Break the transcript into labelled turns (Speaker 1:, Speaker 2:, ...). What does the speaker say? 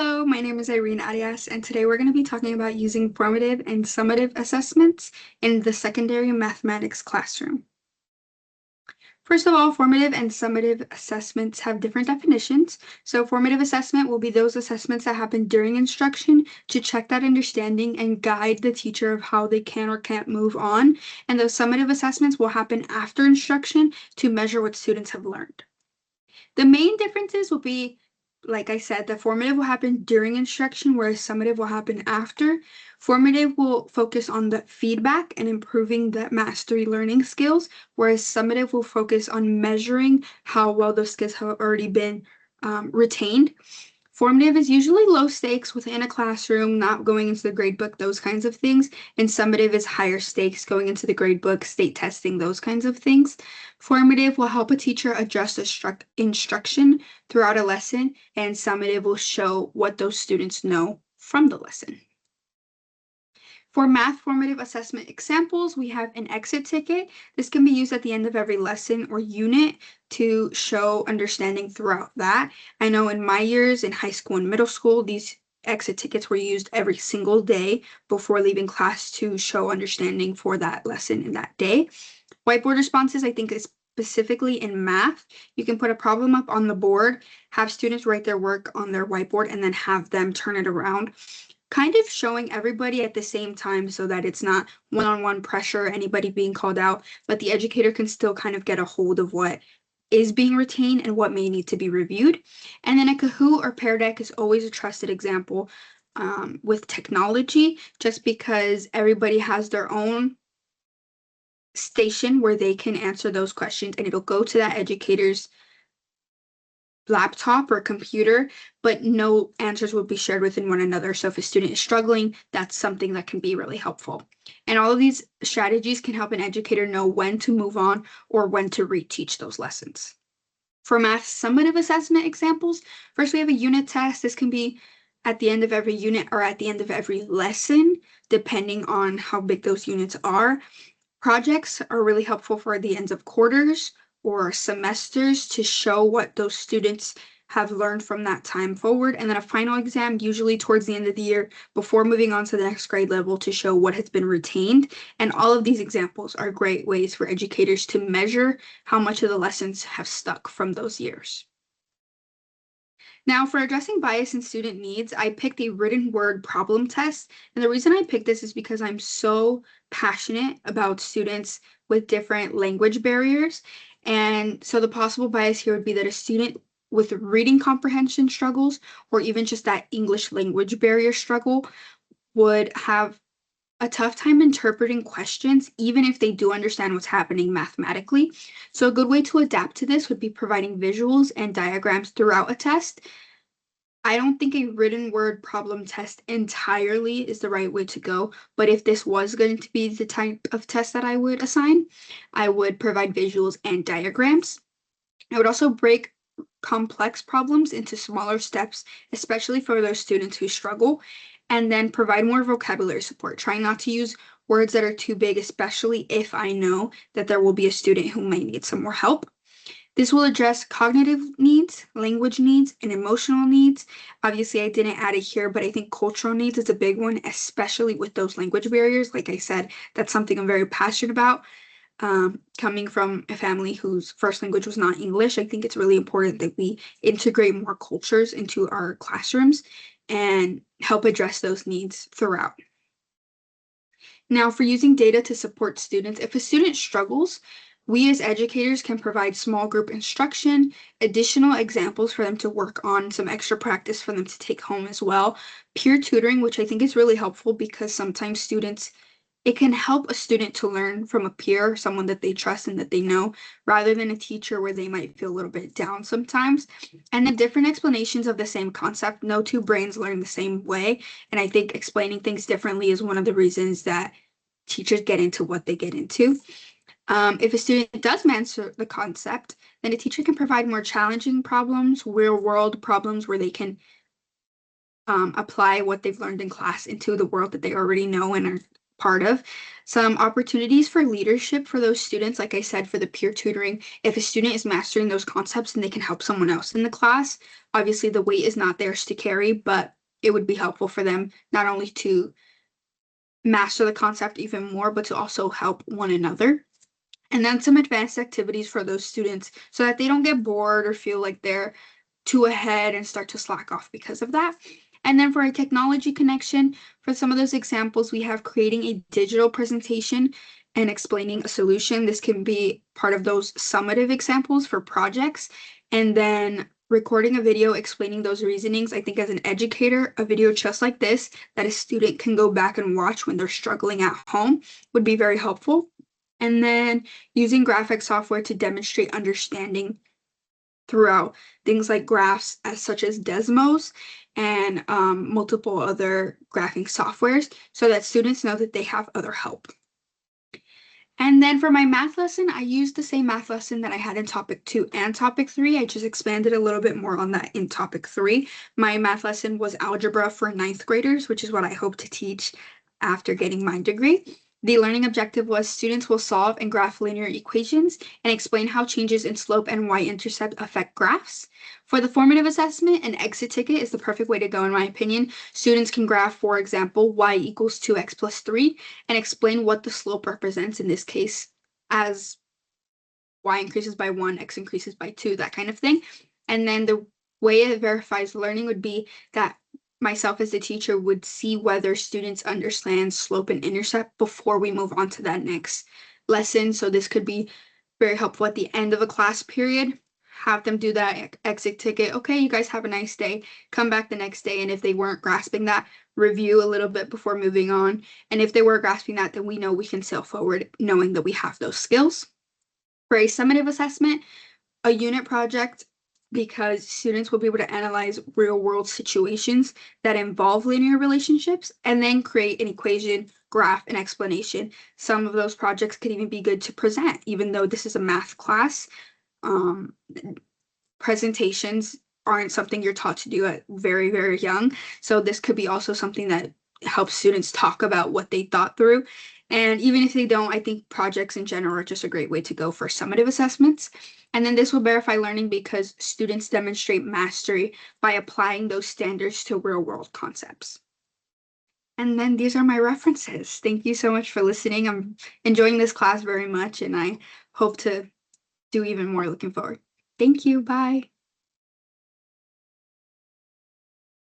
Speaker 1: Hello, my name is Irene Arias, and today we're going to be talking about using formative and summative assessments in the secondary mathematics classroom. First of all, formative and summative assessments have different definitions. So formative assessment will be those assessments that happen during instruction to check that understanding and guide the teacher of how they can or can't move on. And those summative assessments will happen after instruction to measure what students have learned. The main differences will be, like I said, the formative will happen during instruction, whereas summative will happen after. Formative will focus on the feedback and improving the mastery learning skills, whereas summative will focus on measuring how well those skills have already been retained. Formative is usually low stakes within a classroom, not going into the grade book, those kinds of things. And summative is higher stakes, going into the grade book, state testing, those kinds of things. Formative will help a teacher adjust the instruction throughout a lesson, and summative will show what those students know from the lesson. For math formative assessment examples, we have an exit ticket. This can be used at the end of every lesson or unit to show understanding throughout that. I know in my years in high school and middle school, these exit tickets were used every single day before leaving class to show understanding for that lesson in that day. Whiteboard responses, I think, is specifically in math. You can put a problem up on the board, have students write their work on their whiteboard, and then have them turn it around, kind of showing everybody at the same time so that it's not one-on-one pressure, anybody being called out, but the educator can still kind of get a hold of what is being retained and what may need to be reviewed. And then a Kahoot or Pear Deck is always a trusted example with technology, just because everybody has their own station where they can answer those questions, and it'll go to that educator's laptop or computer, but no answers will be shared within one another. So if a student is struggling, that's something that can be really helpful. And all of these strategies can help an educator know when to move on or when to reteach those lessons. For math summative assessment examples, first we have a unit test. This can be at the end of every unit or at the end of every lesson, depending on how big those units are. Projects are really helpful for the ends of quarters or semesters to show what those students have learned from that time forward. And then a final exam, usually towards the end of the year, before moving on to the next grade level to show what has been retained. And all of these examples are great ways for educators to measure how much of the lessons have stuck from those years. Now, for addressing bias in student needs, I picked a written word problem test. And the reason I picked this is because I'm so passionate about students with different language barriers. And so the possible bias here would be that a student with reading comprehension struggles, or even just that English language barrier struggle, would have a tough time interpreting questions, even if they do understand what's happening mathematically. So a good way to adapt to this would be providing visuals and diagrams throughout a test. I don't think a written word problem test entirely is the right way to go, but if this was going to be the type of test that I would assign, I would provide visuals and diagrams. I would also break complex problems into smaller steps, especially for those students who struggle, and then provide more vocabulary support. Try not to use words that are too big, especially if I know that there will be a student who may need some more help. This will address cognitive needs, language needs, and emotional needs. Obviously, I didn't add it here, but I think cultural needs is a big one, especially with those language barriers. Like I said, that's something I'm very passionate about. Coming from a family whose first language was not English, I think it's really important that we integrate more cultures into our classrooms and help address those needs throughout. Now, for using data to support students, if a student struggles, we as educators can provide small group instruction, additional examples for them to work on, some extra practice for them to take home as well. Peer tutoring, which I think is really helpful because sometimes it can help a student to learn from a peer, someone that they trust and that they know, rather than a teacher where they might feel a little bit down sometimes. And then different explanations of the same concept. No two brains learn the same way. And I think explaining things differently is one of the reasons that teachers get into what they get into. If a student does master the concept, then a teacher can provide more challenging problems, real-world problems where they can apply what they've learned in class into the world that they already know and are part of. Some opportunities for leadership for those students, like I said, for the peer tutoring. If a student is mastering those concepts and they can help someone else in the class, obviously the weight is not theirs to carry, but it would be helpful for them not only to master the concept even more, but to also help one another. And then some advanced activities for those students so that they don't get bored or feel like they're too ahead and start to slack off because of that. And then for a technology connection, for some of those examples, we have creating a digital presentation and explaining a solution. This can be part of those summative examples for projects. And then recording a video explaining those reasonings. I think as an educator, a video just like this that a student can go back and watch when they're struggling at home would be very helpful. And then using graphic software to demonstrate understanding throughout things like graphs such as Desmos and multiple other graphing softwares so that students know that they have other help. And then for my math lesson, I used the same math lesson that I had in topic 2 and topic 3. I just expanded a little bit more on that in topic 3. My math lesson was algebra for 9th graders, which is what I hope to teach after getting my degree. The learning objective was students will solve and graph linear equations and explain how changes in slope and y-intercept affect graphs. For the formative assessment, an exit ticket is the perfect way to go, in my opinion. Students can graph, for example, y equals 2x plus 3 and explain what the slope represents in this case as y increases by 1, x increases by 2, that kind of thing. And then the way it verifies learning would be that myself as a teacher would see whether students understand slope and intercept before we move on to that next lesson. So this could be very helpful at the end of a class period. Have them do that exit ticket. Okay, you guys have a nice day. Come back the next day. And if they weren't grasping that, review a little bit before moving on. And if they were grasping that, then we know we can sail forward knowing that we have those skills. For a summative assessment, a unit project, because students will be able to analyze real world situations that involve linear relationships and then create an equation, graph, and explanation. Some of those projects could even be good to present, even though this is a math class. Presentations aren't something you're taught to do at very, very young. So this could be also something that helps students talk about what they thought through. And even if they don't, I think projects in general are just a great way to go for summative assessments. And then this will verify learning because students demonstrate mastery by applying those standards to real world concepts. And then these are my references. Thank you so much for listening. I'm enjoying this class very much, and I hope to do even more looking forward. Thank you. Bye.